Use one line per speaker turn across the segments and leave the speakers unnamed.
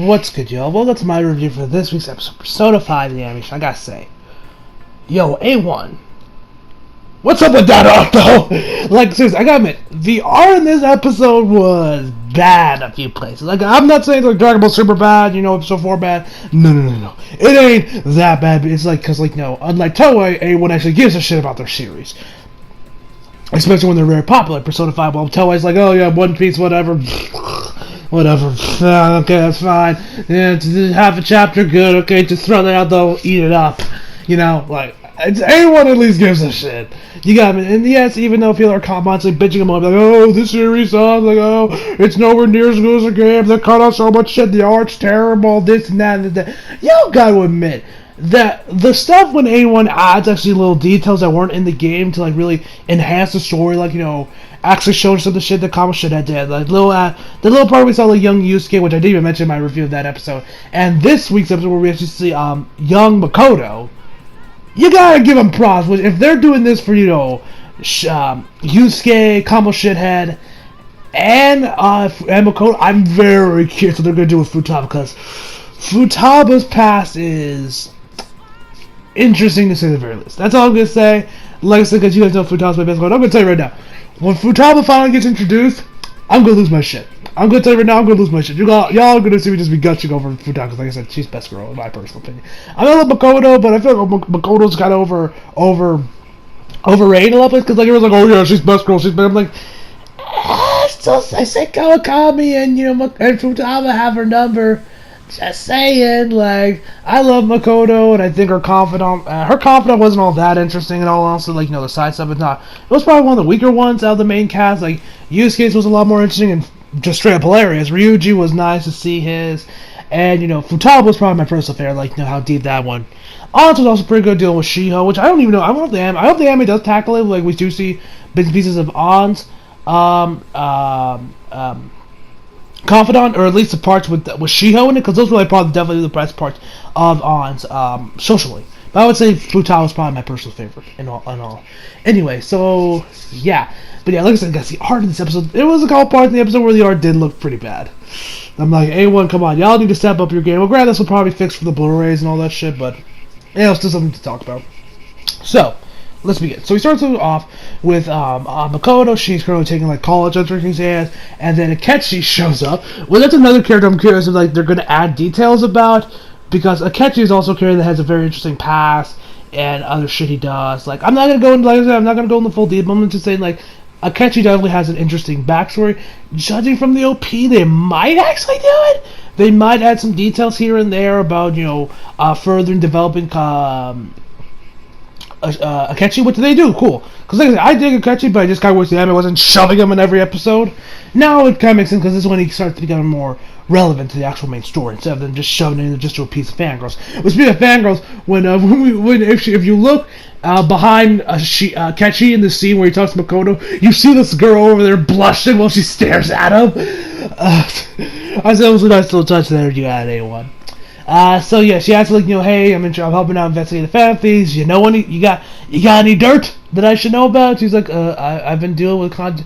What's good, y'all? Welcome to my review for this week's episode of Persona 5 the animation. I gotta say, yo, A1. What's up with that art, though? Like, seriously, I gotta admit, the art in this episode was bad a few places. Like, I'm not saying, like, Dragon Ball Super bad, episode 4 bad. No. It ain't that bad, but it's like, because, like, no, unlike Toei, A1 actually gives a shit about their series. Especially when they're very popular. Persona 5, well, Toei's like, oh, yeah, One Piece, whatever. Whatever. Okay, that's fine. Yeah, half a chapter, good. Okay, just throw that out though. Eat it up. Anyone at least gives a shit. You got me. And yes, even though people are constantly bitching them up, like, oh, this series sucks. Like, oh, it's nowhere near as good as a game. They cut out so much shit. The art's terrible. This and that and that. Y'all gotta admit that the stuff when A1 adds actually little details that weren't in the game to like really enhance the story, like actually showing some of the shit that comic shit had did. Like the little part we saw like young Yusuke, which I didn't even mention in my review of that episode, and this week's episode where we actually see young Makoto. You gotta give them props. If they're doing this for Yusuke, combo shithead, and Makoto, I'm very curious what they're gonna do with Futaba, because Futaba's past is interesting to say the very least. That's all I'm gonna say. Like I said, because you guys know Futaba's my best friend, I'm gonna tell you right now. When Futaba finally gets introduced, I'm gonna lose my shit. I'm gonna tell you right now, I'm gonna lose my shit. Y'all are gonna see me just be gushing over Futaba, because like I said, she's best girl in my personal opinion. I love Makoto, but I feel like Makoto's kind of overrated a lot, because like everyone's like, oh yeah, she's best girl, she's best. I'm like, I say Kawakami and and Futaba have her number. Just saying, like, I love Makoto, and I think her confidant wasn't all that interesting at all. Also, like, the side stuff is not. It was probably one of the weaker ones out of the main cast. Like, Yusuke's was a lot more interesting and just straight up hilarious. Ryuji was nice to see his, and Futaba was probably my personal favorite. Like, how deep that one. Ons was also pretty good dealing with Shiho, which I don't even know. I hope the anime does tackle it. Like, we do see bits and pieces of Ons. Confidant, or at least the parts with Shiho in it, because those were probably definitely the best parts of On's socially. But I would say Futaba was probably my personal favorite in all. Anyway, so yeah, but yeah, like I said, guys, the art in this episode, there was a couple parts in the episode where the art did look pretty bad. I'm like, A1, come on, y'all need to step up your game. Well, granted, this will probably fix for the Blu-rays and all that shit, but it's still something to talk about. So, let's begin. So he starts off with Makoto. She's currently taking like college entrance exams, and then Akechi shows up. Well, that's another character I'm curious if like they're going to add details about, because Akechi is also a character that has a very interesting past and other shit he does. Like I'm not gonna go into full detail. I'm just saying like Akechi definitely has an interesting backstory. Judging from the OP, they might actually do it. They might add some details here and there about further developing. Akechi, what do they do? Cool. Because like I dig Akechi, but I just kind of wish the anime wasn't shoving him in every episode. Now it kind of makes sense, because this is when he starts to become more relevant to the actual main story, instead of them just shoving it into just to a piece of fangirls. Which speaking of fangirls, if you look behind Akechi in the scene where he talks to Makoto, you see this girl over there blushing while she stares at him. I said it was a nice little touch there you had, A1. So yeah, she asks like, hey, I'm helping out investigating the fan thieves. You got any dirt that I should know about? She's like, I've been dealing with college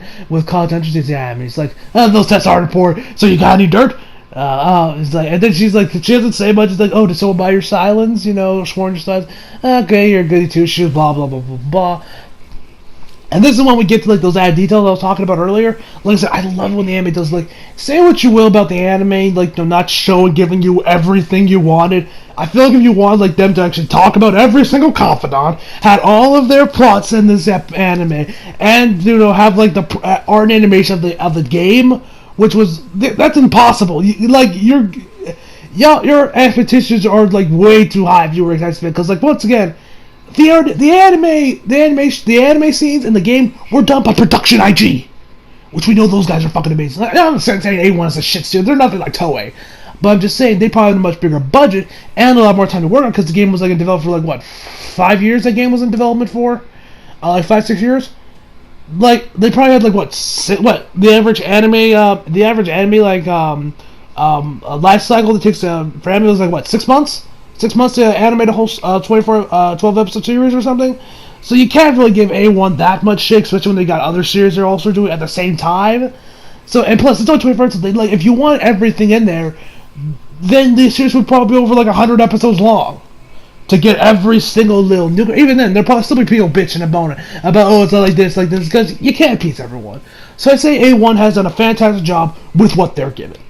entrance exam. And he's like, those tests aren't important. So you got any dirt? It's like, and then she's like, she doesn't say much. It's like, oh, did someone buy your silence? Sworn your silence. Okay, you're a goody two shoes. Blah blah blah blah blah. And this is when we get to like those added details I was talking about earlier. Like I said, I love when the anime does like say what you will about the anime, like not giving you everything you wanted. I feel like if you wanted like them to actually talk about every single confidant, had all of their plots in this anime, and have like the art and animation of the game, which was that's impossible. Your expectations are like way too high if you were expecting, because like once again. The anime scenes in the game were done by Production IG, which we know those guys are fucking amazing. I'm not saying A1 is a shit studio; they're nothing like Toei, but I'm just saying they probably had a much bigger budget and a lot more time to work on, because the game was like in development for like 5 years. That game was in development for, like 5-6 years. Like they probably had like the average anime life cycle that takes for anime was like 6 months. 6 months to animate a whole 12 episode series or something. So you can't really give A1 that much shit, especially when they got other series they're also doing at the same time. So, and plus, it's only 24 episodes. If you want everything in there, then the series would probably be over like 100 episodes long. To get every single little new, even then, there'll probably still be people bitching and moaning about, oh, it's not like this, because you can't please everyone. So I'd say A1 has done a fantastic job with what they're given.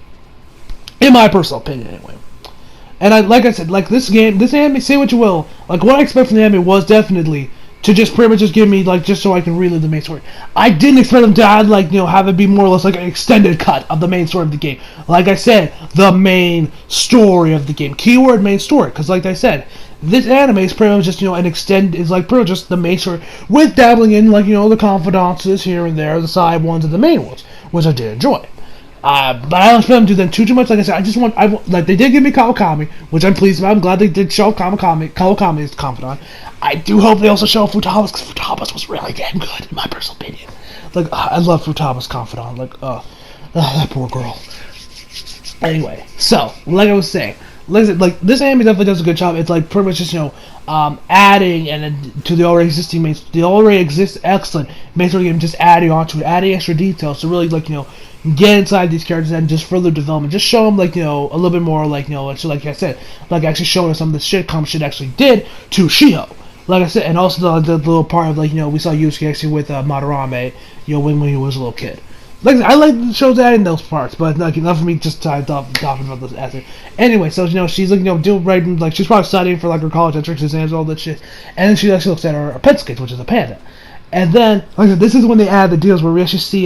In my personal opinion, anyway. And like I said, like this anime, say what you will, like what I expect from the anime was definitely to just pretty much just give me, like, just so I can relive the main story. I didn't expect them to add, like, have it be more or less like an extended cut of the main story of the game. Like I said, the main story of the game. Keyword main story, because like I said, this anime is pretty much just, is like pretty much just the main story, with dabbling in, like, the confidences here and there, the side ones and the main ones, which I did enjoy. But I don't expect them to do them too much. Like I said, like, they did give me Kawakami, which I'm pleased about. I'm glad they did show Kawakami as confidant. I do hope they also show Futaba's, because Futaba's was really damn good, in my personal opinion. Like, I love Futaba's confidant. Like, that poor girl. Anyway, so, like I was saying, like this anime definitely does a good job. It's like pretty much just adding and to the already excellent main story game, just adding onto it, adding extra details to really, like, get inside these characters and just further development. Just show them, like, a little bit more, like, so like I said, like actually showing us some of the shit shit actually did to Shiho. Like I said, and also the little part of, like, we saw Yusuke actually with Madarame, when he was a little kid. Like, I like the shows adding those parts, but like enough for me just to talking about this asset. Anyway, so she's like doing writing, like she's probably studying for like her college entrance exams, all that shit, and then she actually looks at her pet skate, which is a panda. And then, like I said, this is when they add the deals where we actually see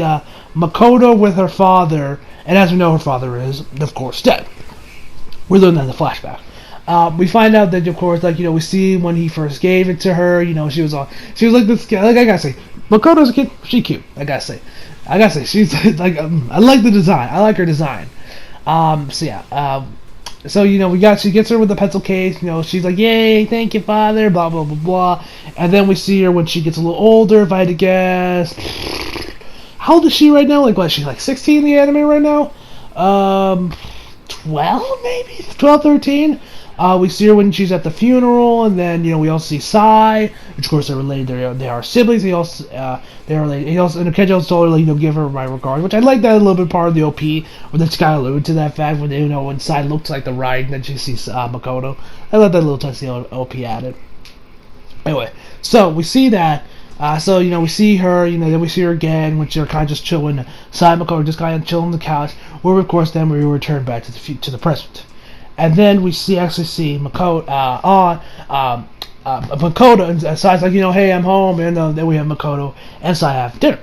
Makoto with her father, and as we know, her father is, of course, dead. We learn that in the flashback. We find out that, of course, like, we see when he first gave it to her, she was like this, like, I gotta say, Makoto's a kid, she cute, I gotta say, she's, like, I like the design, I like her design, so yeah, so, she gets her with the pencil case, she's like, yay, thank you, father, blah, blah, blah, blah, and then we see her when she gets a little older, if I had to guess, how old is she right now, like, what, she's, like, 16 in the anime right now, 12, maybe, 12, 13, we see her when she's at the funeral, and then we also see Sai, which of course they're related. They are siblings. They're related. He also, and Kenji also told her, like, give her my regards, which I like that a little bit part of the OP, where this guy alluded to that fact when when Sai looks like the ride, and then she sees Makoto. I like that little touch the OP added. Anyway, so we see that. So we see her. Then we see her again when she's kind of just chilling. Sai and Makoto just kind of chilling on the couch. Where of course then we return back to the present. And then we actually see Makoto Makoto, and Sai's like, hey, I'm home, and then we have Makoto and Sai have dinner.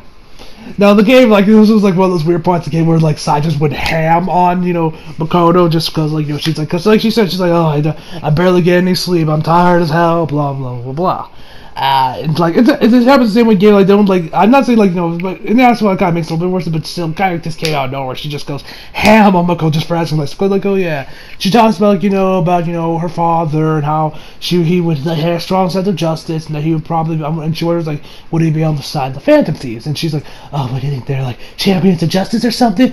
Now the game, like, this was like one of those weird parts of the game where, like, Sai just went ham on Makoto just because, like, she's like, because like she said, she's like, oh, I barely get any sleep, I'm tired as hell, blah blah blah blah. It's like it happens the same way game. Like, they don't, like, I'm not saying, like, but and that's what kind of makes it a little bit worse. But still, kind of just came out of nowhere. She just goes ham on Mako just for asking, like, oh yeah. She talks about about her father and how he would, like, have a strong sense of justice, and that he would probably, and she wonders, like, would he be on the side of the Phantom Thieves? And she's like, oh, what do you think they're, like, champions of justice or something?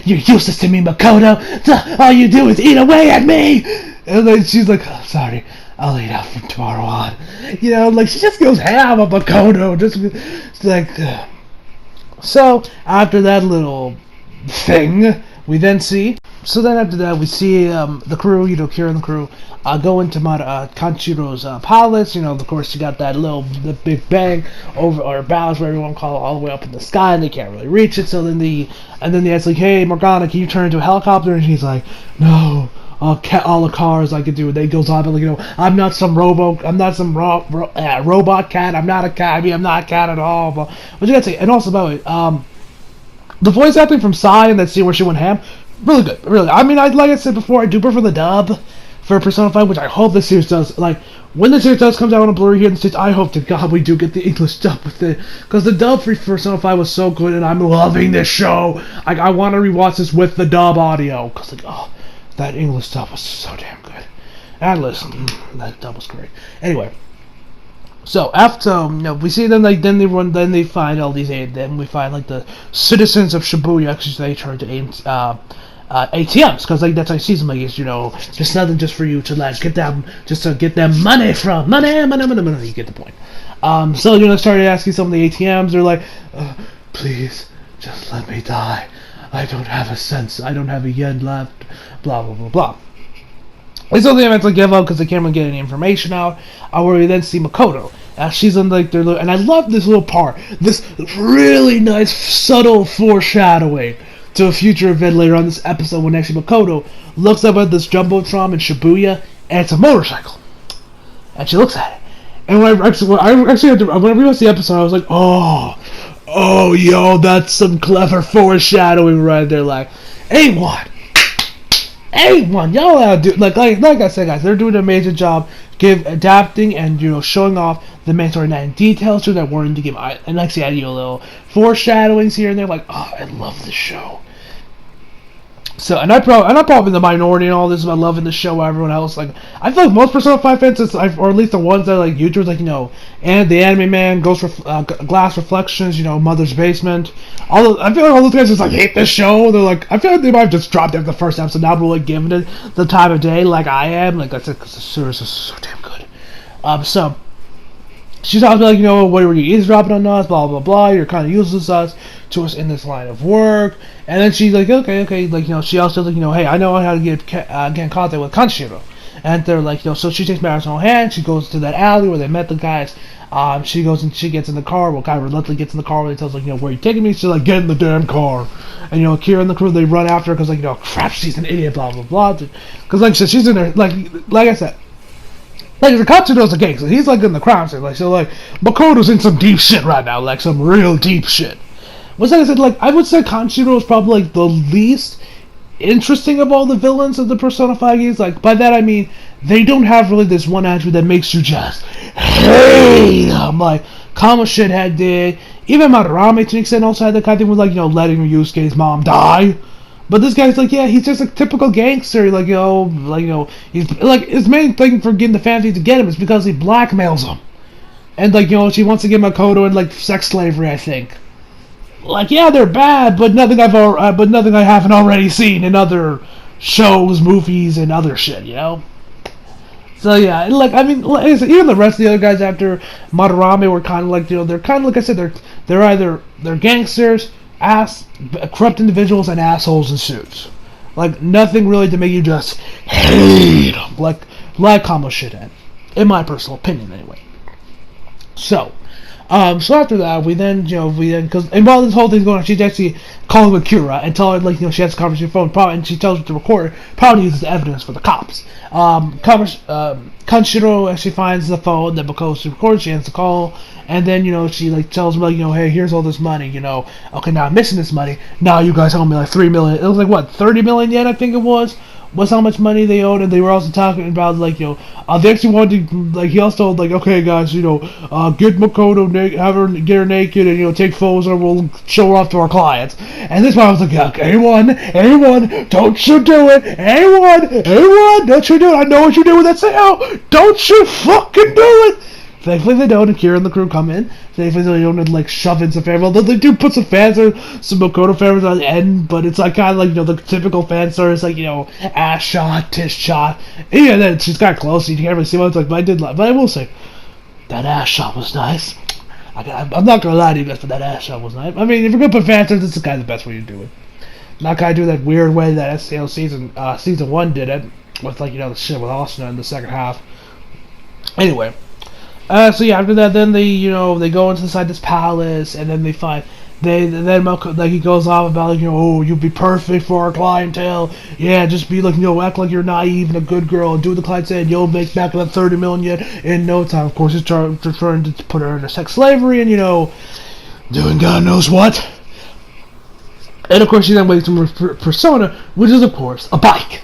You're useless to me, Makoto. All you do is eat away at me. And then she's like, oh, sorry, I'll eat out from tomorrow on. Like, she just goes ham on Makoto. Just like, so after that little thing, we then see. So then after that, we see the crew, Kira and the crew, go into Kanchiro's palace. Of course, you got the big bang over, or bows, whatever you want to call it, all the way up in the sky, and they can't really reach it. So then they ask, like, hey, Morgana, can you turn into a helicopter? And she's like, no. All the cars I could do. They goes on, like, I'm not some robot cat. I'm not a cat. I'm not a cat at all. But what you gotta say, and also by the way, the voice acting from Sai in that scene where she went ham, really good. Really, I mean, like I said before, I do prefer the dub for Persona 5, which I hope the series does. Like, when the series does come out on a Blu-ray here in the States, I hope to God we do get the English dub with it, because the dub for Persona 5 was so good, and I'm loving this show. I want to rewatch this with the dub audio, because, like, oh, that English dub was so damn good. And listen, that dub was great. Anyway, so after we see them, like, then they find all these, then we find, like, the citizens of Shibuya actually they turn to ATMs, because, like, that's how season, like, is, just nothing just for you to, like, get them money from money. You get the point. So started asking some of the ATMs. They're like, please, just let me die. I don't have a sense. I don't have a yen left. Blah, blah, blah, blah. And so they eventually give up because they can't really get any information out. Where we then see Makoto. She's on like their little, and I love this little part. This really nice, subtle foreshadowing to a future event later on this episode when actually Makoto looks up at this jumbotron in Shibuya, and it's a motorcycle. And she looks at it. And when I rewatched the episode, I was like, oh, yo, that's some clever foreshadowing right there. Like, A1, y'all gotta do like I said, guys, they're doing an amazing job, adapting and showing off the main storyline in detail so that we're in the game. And like I said, a little foreshadowings here and there. Like, oh, I love this show. So, and I'm probably in the minority in all this about loving the show. Everyone else, like, I feel like most Persona 5 fans, or at least the ones that like YouTubers, like and the Anime Man, Glass Reflections, Mother's Basement. I feel like all those guys just like hate this show. They're like, I feel like they might have just dropped after the first episode. Now they're like giving it the time of day, like I am. Like I said, because the series is so damn good. So. She's also like, what were you eavesdropping on us, blah, blah, blah, you're kind of useless to us in this line of work. And then she's like, okay, like, she also like, hey, I know how to get in contact with Kanshiro. And they're like, so she takes matters in her hand, she goes to that alley where they met the guys, she goes and she gets in the car, kind of reluctantly gets in the car where they tells like, where are you taking me? She's like, get in the damn car. And, Kira and the crew, they run after her because, like, crap, she's an idiot, blah, blah, blah. Because, like, she's in there, like I said, like, the Katsuno's a gangster. He's, like, in the crime scene. Like, so, like, Makoto's in some deep shit right now. Like, some real deep shit. What's like I said, like, I would say Kanshiro is probably, like, the least interesting of all the villains of the Persona 5 games. Like, by that I mean, they don't have really this one attribute that makes you just hate them. Like, Kama Shithead did. Even Madarame, to an extent, also had that kind of thing with, like, letting Ryusuke's mom die. But this guy's like, yeah, he's just a typical gangster. Like, he's like, his main thing for getting the family to get him is because he blackmails them. And, like, she wants to get Makoto in, like, sex slavery, I think. Like, yeah, they're bad, but nothing I haven't already seen in other shows, movies, and other shit, So, yeah, like, I mean, like I said, even the rest of the other guys after Madarame were kind of like, they're kind of, like I said, they're gangsters, corrupt individuals, and assholes in suits. Like, nothing really to make you just hate them. Like Kamo Shithead. In my personal opinion, anyway. So after that, because while this whole thing's going on, she's actually calling Akira and telling her, like, she has a conversation phone, and she tells her to record it, probably uses the evidence for the cops. Kanshiro actually finds the phone that Makoto records, she ends the call, and then, she, like, tells him, like, hey, here's all this money, okay, now I'm missing this money, now you guys owe me, like, 3 million, it was, like, what, 30 million yen, I think it was how much money they owed, and they were also talking about, like, they actually wanted to, like, he also told, like, okay, guys, get Makoto, get her naked, and, take photos, and we'll show her off to our clients. And this one I was like, okay, A1, don't you do it, A1, don't you do it, I know what you do with that sale, don't you fucking do it. Thankfully they don't, and Kira and the crew come in. Thankfully they don't, like, shove in some fan. Well, they do put some fans or some Makoto fans on the end, but it's like kind of like, the typical fan story. It's like, ass shot, tis shot. And, yeah, then she's got close, so you can't really see what it's like, but I will say, that ass shot was nice. I'm not gonna lie to you guys, but that ass shot was nice. I mean, if you're gonna put fan stories, this is kind of the best way to do it. Not gonna do that weird way that season 1 did it, with, like, the shit with Austin in the second half. Anyway. So yeah, after that, then they go inside this palace, and then they find then Malcolm, like, he goes off about, like, oh, you'll be perfect for our clientele. Yeah, just be like, act like you're naive and a good girl, and do what the client said. You'll make back that 30 million in no time. Of course, he's trying to put her into sex slavery, and doing God knows what. And of course, she then wakes from her persona, which is of course a bike.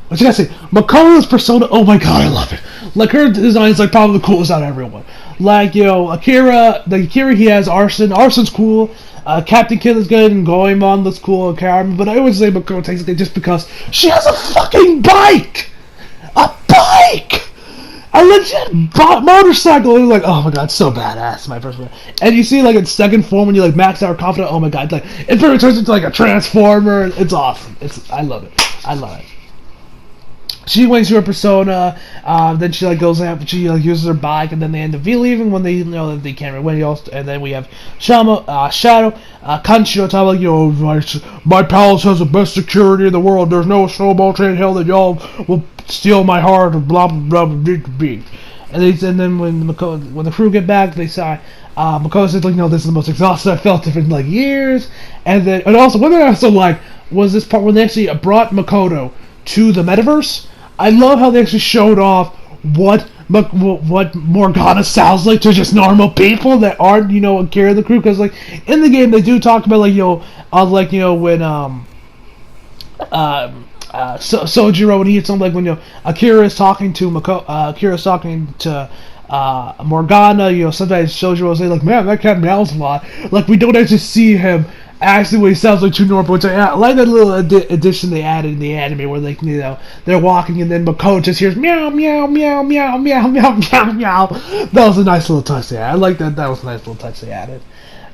What you gotta say? Makoto's persona, oh my god, I love it. Like, her design is, like, probably the coolest out of everyone. Like, Akira, he has Arson. Arson's cool. Captain Kill is good, and Goemon looks cool, and Karen, but I always say Makoto takes it just because she has a fucking bike! A bike! A legit motorcycle! And like, oh my god, so badass, my first one. And you see, like, in second form, when you, like, max out confident, oh my god, like, it pretty much turns into, like, a transformer. It's awesome. I love it. she went to her persona. Then she like goes out, she like uses her bike, and then they end up leaving when they know that they can't win. And then we have Shadow, Kanshiro talking like, my palace has the best security in the world. There's no snowball train hell that y'all will steal my heart. Blah blah blah blah. And then when the crew get back, they say, Makoto says like, this is the most exhausted I felt in like years. And also one thing I also like was this part when they actually brought Makoto to the metaverse. I love how they actually showed off what Morgana sounds like to just normal people that aren't, Akira the crew. Because like in the game they do talk about like when Sojiro, when he hits something like when Akira is talking to Akira's talking to Morgana. Sometimes Sojiro will say like, man, that cat meows a lot. Like we don't actually see him actually what he sounds like to normal. Which I like that little addition they added in the anime where like they're walking and then Makoto just hears meow meow meow meow meow meow meow meow. That was a nice little touch they added. I like that. That was a nice little touch they added.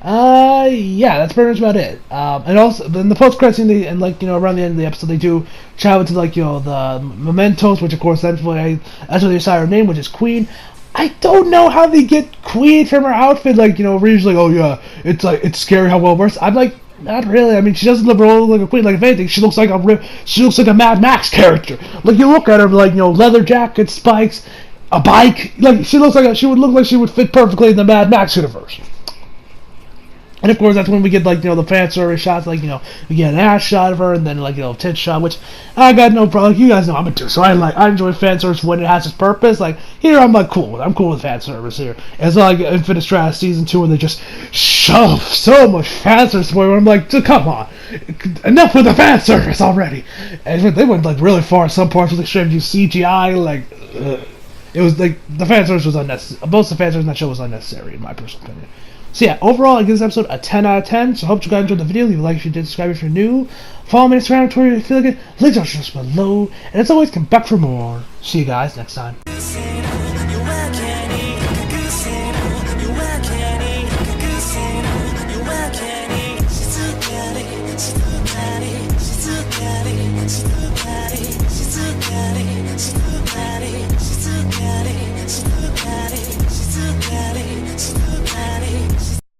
Yeah, that's pretty much about it. And also, then the post-credits scene, and like, around the end of the episode, they do travel to like, the mementos, which of course that's what they decide her name, which is Queen. I don't know how they get Queen from her outfit. Like, usually, oh yeah, it's scary how well versed. I'm like, not really. I mean, she doesn't look like a queen. Like, if anything, she looks like a Mad Max character. Like, you look at her, like, leather jacket, spikes, a bike. Like, she would look like she would fit perfectly in the Mad Max universe. And of course, that's when we get like the fan service shots, like we get an ass shot of her, and then like tit shot, which I got no problem. You guys know I'm into, so I enjoy fan service when it has its purpose. Like here, I'm like cool. I'm cool with fan service here. It's not like Infinite Strategy Season 2 where they just shove so much fan service where I'm like, come on, enough with the fan service already. And they went like really far in some parts with extreme CGI. Like it was like the fan service was unnecessary. Most of the fan service in that show was unnecessary, in my personal opinion. So yeah, overall, I give this episode a 10 out of 10. So I hope you guys enjoyed the video. Leave a like if you did, subscribe if you're new. Follow me on Instagram, Twitter if you feel like it. Links are just below. And as always, come back for more. See you guys next time.
She's too